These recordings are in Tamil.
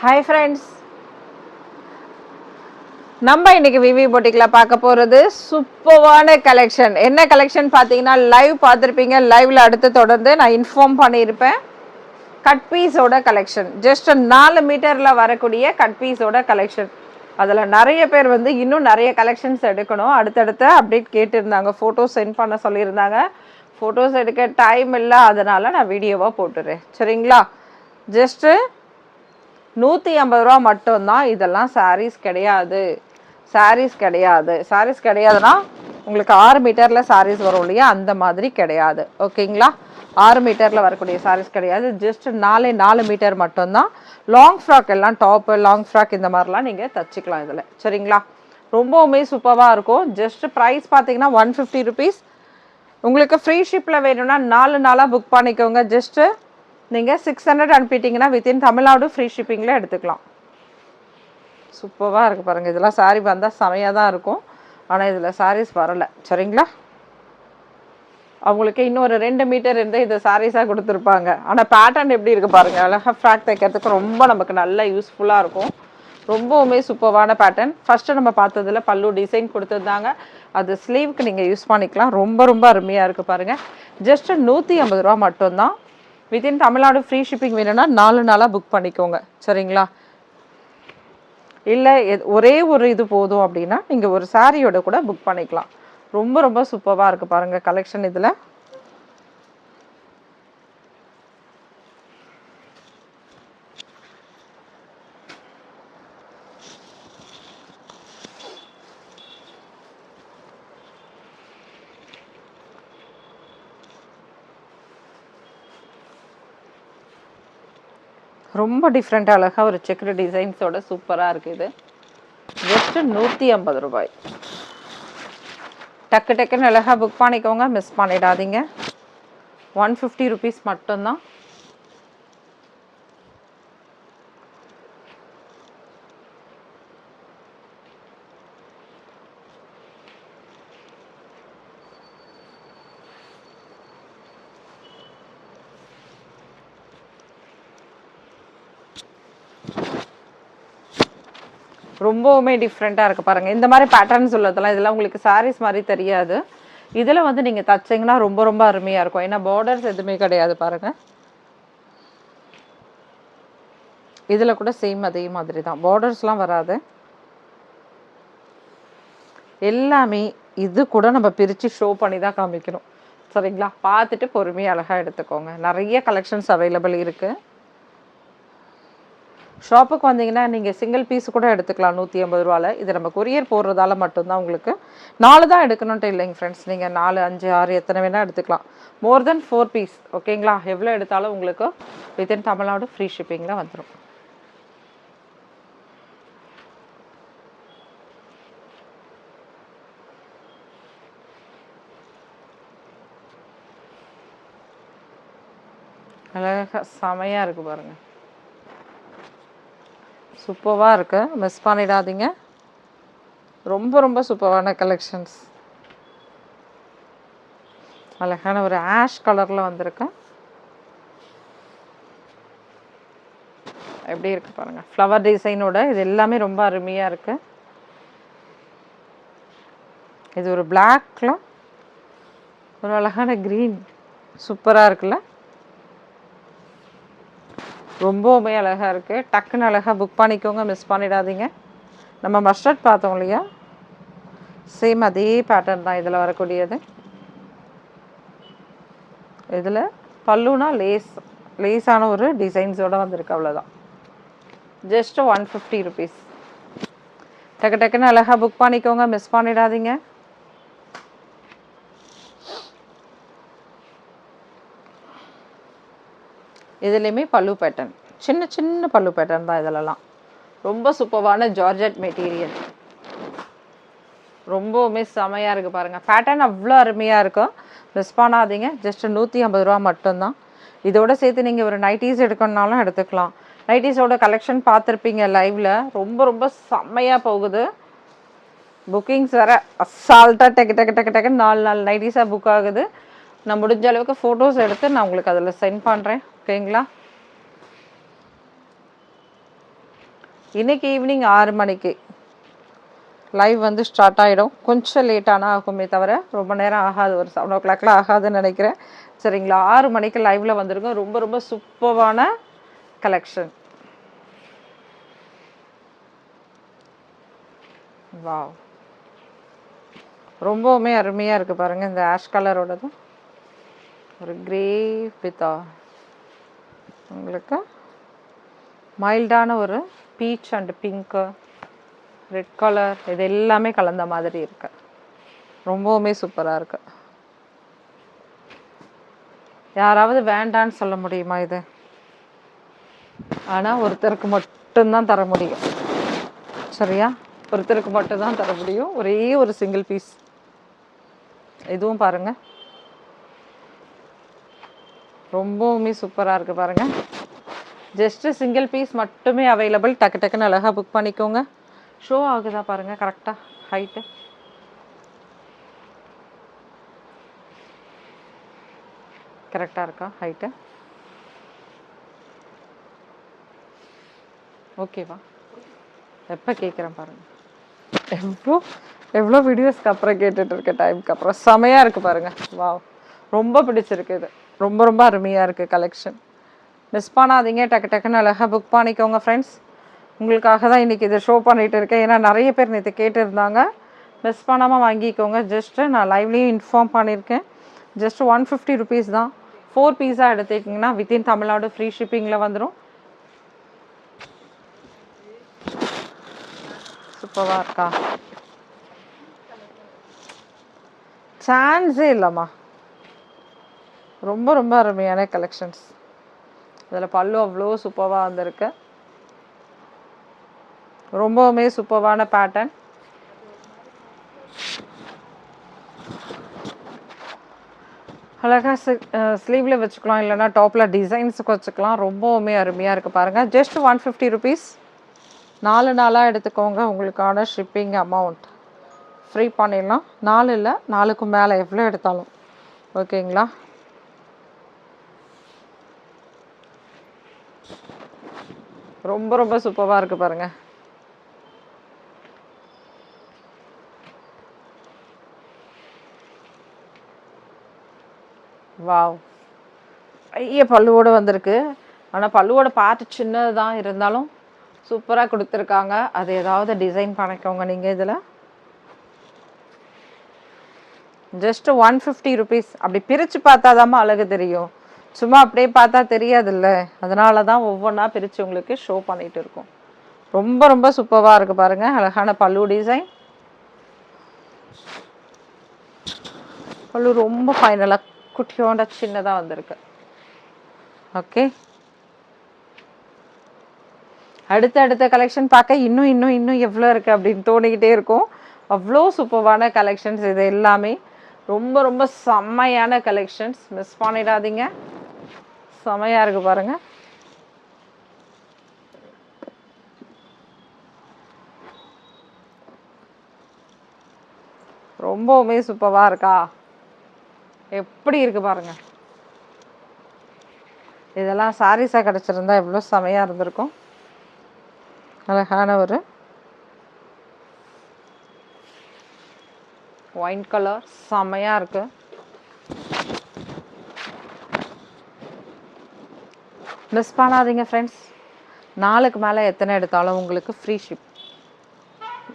Hi friends, நம்ம இன்னைக்கு விவி பொட்டிக்ல பார்க்க போறது சூப்பரான கலெக்ஷன். என்ன கலெக்ஷன் பார்த்தீங்கன்னா லைவ் பார்த்துருப்பீங்க. லைவ்ல அடுத்து தொடர்ந்து நான் இன்ஃபார்ம் பண்ணியிருப்பேன். கட் பீஸோட கலெக்ஷன், ஜஸ்ட் 4 மீட்டர்ல வரக்கூடிய கட் பீஸோட கலெக்ஷன். அதில் நிறைய பேர் வந்து இன்னும் நிறைய கலெக்ஷன்ஸ் எடுக்கணும், அடுத்தடுத்த அப்டேட் கேட்டிருந்தாங்க, ஃபோட்டோஸ் சென்ட் பண்ண சொல்லியிருந்தாங்க. ஃபோட்டோஸ் எடுக்க டைம் இல்லை, அதனால் நான் வீடியோவாக போட்டுறேன். சரிங்களா? ஜஸ்ட்டு 150 ரூபா மட்டும்தான். இதெல்லாம் சாரீஸ் கிடையாது. சாரீஸ் கிடையாதுன்னா உங்களுக்கு 6 மீட்டரில் சாரீஸ் வரும் இல்லையா, அந்த மாதிரி கிடையாது. ஓகேங்களா? 6 மீட்டரில் வரக்கூடிய சாரீஸ் கிடையாது. ஜஸ்ட் 4 மீட்டர் மட்டும்தான். லாங் ஃப்ராக் எல்லாம், டாப்பு லாங் ஃப்ராக் இந்த மாதிரிலாம் நீங்கள் தச்சுக்கலாம் இதில். சரிங்களா? ரொம்பவுமே சூப்பராக இருக்கும். ஜஸ்ட் ப்ரைஸ் பார்த்தீங்கன்னா 150 ருபீஸ். உங்களுக்கு ஃப்ரீ ஷிப்பில் வேணும்னா 4 நாளாக புக் பண்ணிக்கோங்க. ஜஸ்ட்டு நீங்கள் 600 அனுப்பிட்டீங்கன்னா வித்தின் தமிழ்நாடு ஃப்ரீ ஷிப்பிங்கில் எடுத்துக்கலாம். சூப்பராக இருக்குது பாருங்கள். இதெல்லாம் சாரீ வந்தால் செமையாக தான் இருக்கும், ஆனால் இதில் சாரீஸ் வரலை. சரிங்களா? அவங்களுக்கு இன்னொரு 2 மீட்டர் இருந்து இதை சாரீஸாக கொடுத்துருப்பாங்க. ஆனால் பேட்டர்ன் எப்படி இருக்குது பாருங்கள். அழகாக ஃப்ராக் தைக்கிறதுக்கு ரொம்ப நமக்கு நல்ல யூஸ்ஃபுல்லாக இருக்கும். ரொம்பவுமே சூப்பரான பேட்டர்ன். ஃபஸ்ட்டு நம்ம பார்த்ததில் பல்லு டிசைன் கொடுத்துருந்தாங்க, அது ஸ்லீவுக்கு நீங்கள் யூஸ் பண்ணிக்கலாம். ரொம்ப ரொம்ப அருமையாக இருக்குது பாருங்கள். ஜஸ்ட்டு 150 ரூபா மட்டும்தான். வித்தின் தமிழ்நாடு ஃப்ரீ ஷிப்பிங் வேணும்னா 4 நாளாக புக் பண்ணிக்கோங்க. சரிங்களா? இல்லை ஒரே ஒரு இது போதும் அப்படின்னா நீங்கள் ஒரு சாரியோட கூட புக் பண்ணிக்கலாம். ரொம்ப ரொம்ப சூப்பராக இருக்குது பாருங்கள் கலெக்ஷன். இதில் ரொம்ப டிஃப்ரெண்ட்டாக அழகாக ஒரு செக்குடு டிசைன்ஸோட சூப்பராக இருக்குது. இது ஜஸ்ட்டு 150 ரூபாய். டக்கு டக்குன்னு அழகாக புக் பண்ணிக்கோங்க, மிஸ் பண்ணிடாதீங்க. 150 ருபீஸ் மட்டும்தான். ரொம்பவுமே டிஃப்ரெண்ட்டாக இருக்குது பாருங்கள். இந்த மாதிரி பேட்டர்ன்ஸ் உள்ளதெல்லாம் இதெல்லாம் உங்களுக்கு சாரீஸ் மாதிரி தெரியாது. இதில் வந்து நீங்கள் தச்சிங்கன்னா ரொம்ப ரொம்ப அருமையாக இருக்கும். ஏன்னா பார்டர்ஸ் எதுவுமே கிடையாது பாருங்கள். இதில் கூட சேம் அதே மாதிரி தான், பார்டர்ஸ்லாம் வராது. எல்லாமே இது கூட நம்ம பிரித்து ஷோ பண்ணி தான் காமிக்கணும். சரிங்களா? பார்த்துட்டு பொறுமையாக அழகாக எடுத்துக்கோங்க. நிறைய கலெக்ஷன்ஸ் அவைலபிள் இருக்குது. ஷாப்புக்கு வந்தீங்கன்னா நீங்கள் சிங்கிள் பீஸ் கூட எடுத்துக்கலாம் 150 ரூபாவில். இது நம்ம கொரியர் போடுறதால மட்டும்தான். உங்களுக்கு 4 தான் எடுக்கணுன்ட்டு இல்லைங்க ஃப்ரெண்ட்ஸ். நீங்கள் 4, 5, 6 எத்தனை வேணால் எடுத்துக்கலாம். மோர் தென் 4 பீஸ். ஓகேங்களா? எவ்வளோ எடுத்தாலும் உங்களுக்கு வித்தின் தமிழ்நாடு ஃப்ரீ ஷிப்பிங்கில் வந்துடும். அழகாக செமையாக இருக்குது பாருங்கள். சூப்பராக இருக்குது, மிஸ் பண்ணிடாதீங்க. ரொம்ப ரொம்ப சூப்பரான கலெக்ஷன்ஸ். அழகான ஒரு ஆஷ் கலரில் வந்திருக்கு. எப்படி இருக்குது பாருங்கள், ஃப்ளவர் டிசைனோட. இது எல்லாமே ரொம்ப அருமையாக இருக்குது. இது ஒரு பிளாக்ல ஒரு அழகான க்ரீன், சூப்பராக இருக்குல்ல? ரொம்பவுமே அழகாக இருக்குது. டக்குன்னு அழகாக புக் பண்ணிக்கோங்க, மிஸ் பண்ணிடாதீங்க. நம்ம மஸ்டர்ட் பார்த்தோம் இல்லையா, சேம் அதே பேட்டர்ன் தான் இதில் வரக்கூடியது. இதில் பல்லுனா லேஸான ஒரு டிசைன்ஸோடு வந்திருக்கு, அவ்வளோதான். Just 150 rupees. டக்கு டக்குன்னு அழகாக புக் பண்ணிக்கோங்க, மிஸ் பண்ணிடாதீங்க. இதுலேயுமே பல்லு பேட்டர்ன், சின்ன சின்ன பல்லு பேட்டர்ன் தான் இதிலலாம். ரொம்ப சூப்பரான ஜார்ஜெட் மெட்டீரியல். ரொம்பவுமே செமையாக இருக்குது பாருங்கள். பேட்டர்ன் அவ்வளோ அருமையாக இருக்கும், மிஸ் பண்ணாதீங்க. ஜஸ்ட்டு 150 ரூபா மட்டும்தான். இதோடு சேர்த்து நீங்கள் ஒரு நைட்டிஸ் எடுக்கணுன்னாலும் எடுத்துக்கலாம். நைட்டிஸோட கலெக்ஷன் பார்த்துருப்பீங்க லைவில். ரொம்ப ரொம்ப செம்மையாக போகுது. புக்கிங்ஸ் வேறு அசால்ட்டாக டக்கு டக்கு டக்கு டக்குன்னு 4 நைட்டிஸாக புக் ஆகுது. நான் முடிஞ்ச அளவுக்கு ஃபோட்டோஸ் எடுத்து நான் உங்களுக்கு அதில் சென்ட் பண்ணுறேன். ஓகேங்களா? இன்றைக்கி ஈவினிங் 6 மணிக்கு லைவ் வந்து ஸ்டார்ட் ஆகிடும். கொஞ்சம் லேட்டானால் ஆகுமே தவிர ரொம்ப நேரம் ஆகாது, ஒரு 7 o'clock ஆகாதுன்னு நினைக்கிறேன். சரிங்களா, 6 மணிக்கு லைவில் வந்துருங்க. ரொம்ப ரொம்ப சூப்பரான கலெக்ஷன். வாவ், ரொம்பவுமே அருமையாக இருக்குது பாருங்கள். இந்த ஆஷ் கலரோடது ஒரு கிரே வித் உங்களுக்கு மைல்டான ஒரு beach and pink, red colour, இது எல்லாமே கலந்த மாதிரி இருக்கு. ரொம்பவுமே சூப்பராக இருக்கு. யாராவது வேண்டான்னு சொல்ல முடியுமா இது? ஆனால் ஒருத்தருக்கு மட்டும்தான் தர முடியும். சரியா, ஒருத்தருக்கு மட்டும்தான் தர முடியும். ஒரே ஒரு சிங்கிள் பீஸ். இதுவும் பாருங்க, ரொம்பவுமே சூப்பராக இருக்குது பாருங்க. ஜஸ்ட் சிங்கிள் பீஸ் மட்டுமே அவைலபிள். டக்கு டக்குன்னு அழகாக புக் பண்ணிக்கோங்க. ஷோ ஆகுதா பாருங்க கரெக்டாக ஹைட்டு. கரெக்டாக இருக்கா ஹைட்டு? ஓகேவா? எப்போ கேட்குறேன் பாருங்கள். எவ்வளோ வீடியோஸ்க்கு அப்புறம் கேட்டுட்டு இருக்க டைமுக்கு அப்புறம் செமையாக இருக்குது பாருங்கள். வாவ், ரொம்ப பிடிச்சிருக்கு இது. ரொம்ப ரொம்ப அருமையாக இருக்குது கலெக்ஷன். மிஸ் பண்ணாதீங்க, டக்கு டக்குன்னு அழகாக புக் பண்ணிக்கோங்க ஃப்ரெண்ட்ஸ். உங்களுக்காக தான் இன்றைக்கி இதை ஷோ பண்ணிகிட்டு இருக்கேன். ஏன்னா நிறைய பேர் நேற்று கேட்டிருந்தாங்க. மிஸ் பண்ணாமல் வாங்கிக்கோங்க. ஜஸ்ட்டு நான் லைவ்லேயும் இன்ஃபார்ம் பண்ணியிருக்கேன். ஜஸ்ட் 150 rupees தான். 4 பீஸாக எடுத்துக்கிட்டிங்கன்னா வித்தின் தமிழ்நாடு ஃப்ரீ ஷிப்பிங்கில் வந்துடும். சூப்பராக இருக்கா? சான்ஸே இல்லைம்மா. ரொம்ப ரொம்ப அருமையான கலெக்ஷன்ஸ். இதில் பல்லு அவ்வளோ சூப்பராக வந்திருக்கு. ரொம்பவுமே சூப்பரான பேட்டர்ன். அழகாக ஸ்லீவில் வச்சுக்கலாம், இல்லைனா டாப்பில் டிசைன்ஸுக்கு வச்சுக்கலாம். ரொம்பவுமே அருமையாக இருக்குது பாருங்கள். Just 150 rupees. 4 நாளாக எடுத்துக்கோங்க. உங்களுக்கான ஷிப்பிங் அமௌண்ட் ஃப்ரீ பண்ணிடலாம். 4 இல்லை, 4க்கு மேலே எவ்வளோ எடுத்தாலும் ஓகேங்களா. ரொம்ப ரொம்ப சூப்பராக இருக்குது பாருங்கள். வாவ், பெரிய பல்லுவோடு வந்திருக்கு. ஆனால் பல்லுவோட பார்த்து சின்னது தான் இருந்தாலும் சூப்பராக கொடுத்துருக்காங்க. அது ஏதாவது டிசைன் பண்ணிக்கோங்க நீங்கள். இதில் ஜஸ்ட் 150 rupees. அப்படி பிரித்து பார்த்தாதாம்மா அழகு தெரியும். சும்மா அப்படியே பார்த்தா தெரியாதுல்ல. அதனால தான் ஒவ்வொன்றா பிரித்து உங்களுக்கு ஷோ பண்ணிகிட்டு இருக்கோம். ரொம்ப ரொம்ப சூப்பராக இருக்குது பாருங்கள். அழகான பல்லு டிசைன். பல்லு ரொம்ப ஃபைனலாக குட்டியோட சின்னதாக வந்திருக்கு. ஓகே, அடுத்த கலெக்ஷன் பார்க்க இன்னும் இன்னும் இன்னும் எவ்வளோ இருக்குது அப்படின்னு தோணிக்கிட்டே இருக்கும். அவ்வளோ சூப்பரான கலெக்ஷன்ஸ் இது எல்லாமே. ரொம்ப ரொம்ப செம்மையான கலெக்ஷன்ஸ். மிஸ் பண்ணிடாதீங்க. செம்மையாக இருக்குது பாருங்கள். ரொம்பவுமே சூப்பராக இருக்கா? எப்படி இருக்குது பாருங்கள். இதெல்லாம் சாரீஸாக கிடச்சிருந்தா எவ்வளோ செமையாக இருந்திருக்கும். அழகான ஒரு ஒயின் கலர் செமையாக இருக்குது. மிஸ் பண்ணாதீங்க ஃப்ரெண்ட்ஸ். 4க்கு மேலே எத்தனை எடுத்தாலும் உங்களுக்கு ஃப்ரீ ஷிப்.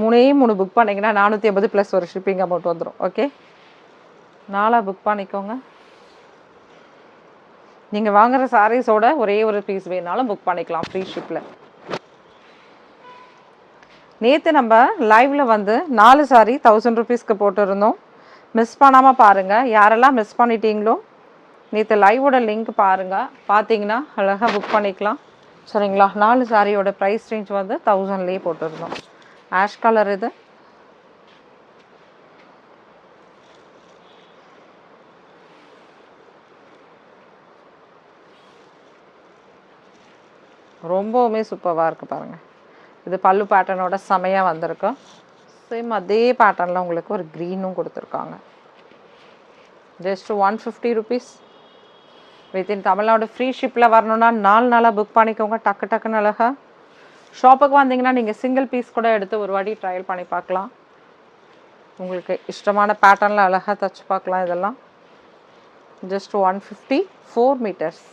3 புக் பண்ணிங்கன்னா 450 ப்ளஸ் ஒரு ஷிப்பிங் அமௌண்ட் வந்துடும். ஓகே, 4 புக் பண்ணிக்கோங்க. நீங்கள் வாங்குகிற சாரீஸோட ஒரே ஒரு பீஸ் வேணாலும் புக் பண்ணிக்கலாம் ஃப்ரீ ஷிப்பில். நேற்று நம்ம லைவில் வந்து 4 சாரி 1000 rupeesக்கு போட்டிருந்தோம். மிஸ் பண்ணாமல் பாருங்கள். யாரெல்லாம் மிஸ் பண்ணிட்டீங்களோ நேற்று லைவோட லிங்க் பாருங்கள். பார்த்தீங்கன்னா அழகாக புக் பண்ணிக்கலாம். சரிங்களா, 4 சாரியோட ப்ரைஸ் ரேஞ்ச் வந்து 1000லேயே போட்டிருந்தோம். ஆஷ் கலர் இது. ரொம்பவுமே சூப்பராக இருக்குது பாருங்கள். இது பல்லு பேட்டர்னோட செமையாக வந்திருக்கு. சேம் அதே பேட்டர்னில் உங்களுக்கு ஒரு க்ரீனும் கொடுத்துருக்காங்க. Just 150 rupees. Within Tamil Nadu free ஷிப்பில் வரணுன்னா 4 நாளாக புக் பண்ணிக்கோங்க. டக்கு டக்குன்னு அழகாக ஷாப்புக்கு வந்தீங்கன்னா நீங்கள் சிங்கிள் பீஸ் கூட எடுத்து ஒரு வாட்டி ட்ரையல் பண்ணி பார்க்கலாம். உங்களுக்கு இஷ்டமான பேட்டர்னில் அழகாக தச்சு பார்க்கலாம். இதெல்லாம் ஜஸ்ட் 150, 4 மீட்டர்ஸ்.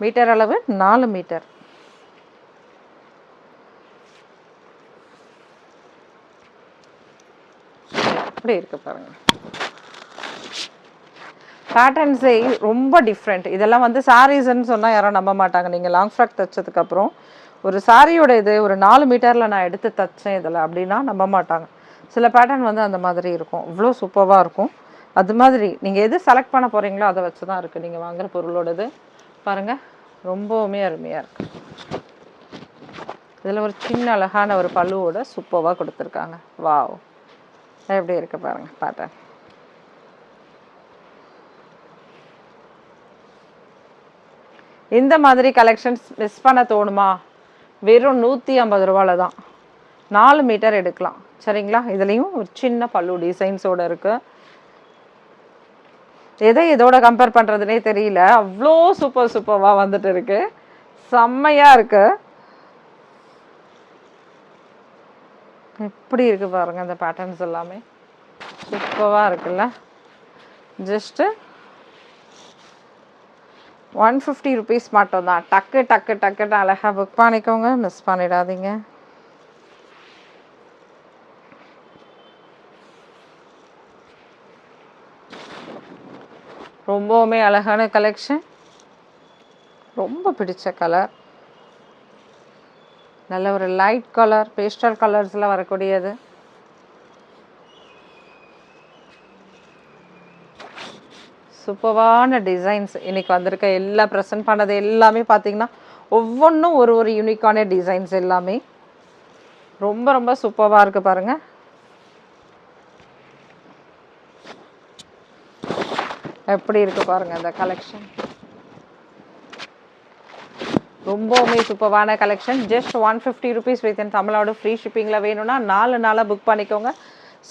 மீட்டர் அளவு 4 மீட்டர். அப்படி இருக்கு பாருங்கள். பேட்டர்ன்ஸே ரொம்ப டிஃப்ரெண்ட். இதெல்லாம் வந்து சாரீஸ்ன்னு சொன்னால் யாரும் நம்ப மாட்டாங்க. நீங்கள் லாங் ஃப்ராக் தைச்சதுக்கப்புறம் ஒரு சாரியோட இது ஒரு 4 மீட்டரில் நான் எடுத்து தைச்சேன் இதில் அப்படின்னா நம்ப மாட்டாங்க. சில பேட்டர்ன் வந்து அந்த மாதிரி இருக்கும், இவ்வளோ சூப்பராக இருக்கும். அது மாதிரி நீங்கள் எது செலக்ட் பண்ண போகிறீங்களோ அதை வச்சு தான் இருக்குது நீங்கள் வாங்குகிற பொருளோடது. பாருங்கள், ரொம்பவுமே அருமையாக இருக்குது. இதில் ஒரு சின்ன அழகான ஒரு பல்லுவோட சூப்பராக கொடுத்துருக்காங்க. வாவ், எப்படி இருக்குது பாருங்கள் பேட்டர்ன். இந்த மாதிரி கலெக்ஷன்ஸ் மிஸ் பண்ண தோணுமா? வெறும் 150 ரூபாயில் தான் 4 மீட்டர் எடுக்கலாம். சரிங்களா? இதுலேயும் ஒரு சின்ன பல்லு டிசைன்ஸோடு இருக்குது. எதை இதோட கம்பேர் பண்ணுறதுனே தெரியல, அவ்வளோ சூப்பராக வந்துட்டு இருக்கு. செம்மையாக இருக்கு. எப்படி இருக்குது பாருங்கள், இந்த பேட்டர்ன்ஸ் எல்லாமே சூப்பராக இருக்குல்ல. ஜஸ்ட்டு 150 ருபீஸ் மட்டும்தான். டக்குன்னு அழகாக புக் பண்ணிக்கோங்க, மிஸ் பண்ணிடாதீங்க. ரொம்பவுமே அழகான கலெக்ஷன், ரொம்ப பிடிச்ச கலர். நல்ல ஒரு லைட் கலர், பேஸ்டல் கலர்ஸில் வரக்கூடியது. சூப்பரான டிசைன்ஸ் இன்றைக்கி வந்திருக்க எல்லாம் ப்ரெசென்ட் பண்ணது எல்லாமே பார்த்திங்கன்னா ஒவ்வொன்றும் ஒரு யூனிக்கான டிசைன்ஸ் எல்லாமே ரொம்ப சூப்பராக இருக்குது பாருங்கள். எப்படி இருக்குது பாருங்கள் இந்த கலெக்ஷன். ரொம்பவுமே சூப்பரான collection. Just 150 rupees within Tamil Nadu. Free ஷிப்பிங்கில் வேணும்னா 4 நாளாக புக் பண்ணிக்கோங்க.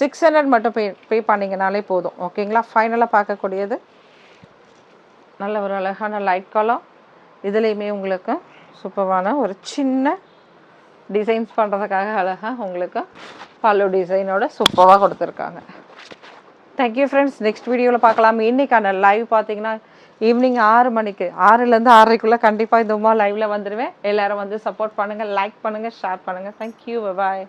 600 மட்டும் பே பண்ணிங்கனாலே போதும். ஓகேங்களா? ஃபைனலாக பார்க்கக்கூடியது நல்ல ஒரு அழகான லைட் கலர். இதுலேயுமே உங்களுக்கு சூப்பரான ஒரு சின்ன டிசைன்ஸ் பண்ணுறதுக்காக அழகாக உங்களுக்கு பல்லு டிசைனோட சூப்பராக கொடுத்துருக்காங்க. Thank you friends. நெக்ஸ்ட் வீடியோவில் பார்க்கலாம். இன்றைக்கான லைவ் பார்த்தீங்கன்னா ஈவினிங் 6 மணிக்கு, 6லேருந்து 6:30க்குள்ளே கண்டிப்பாக இந்த லைவில் வந்துடுவேன். எல்லோரும் வந்து சப்போர்ட் பண்ணுங்கள், லைக் பண்ணுங்கள், ஷேர் பண்ணுங்கள். தேங்க்யூ, பாய்.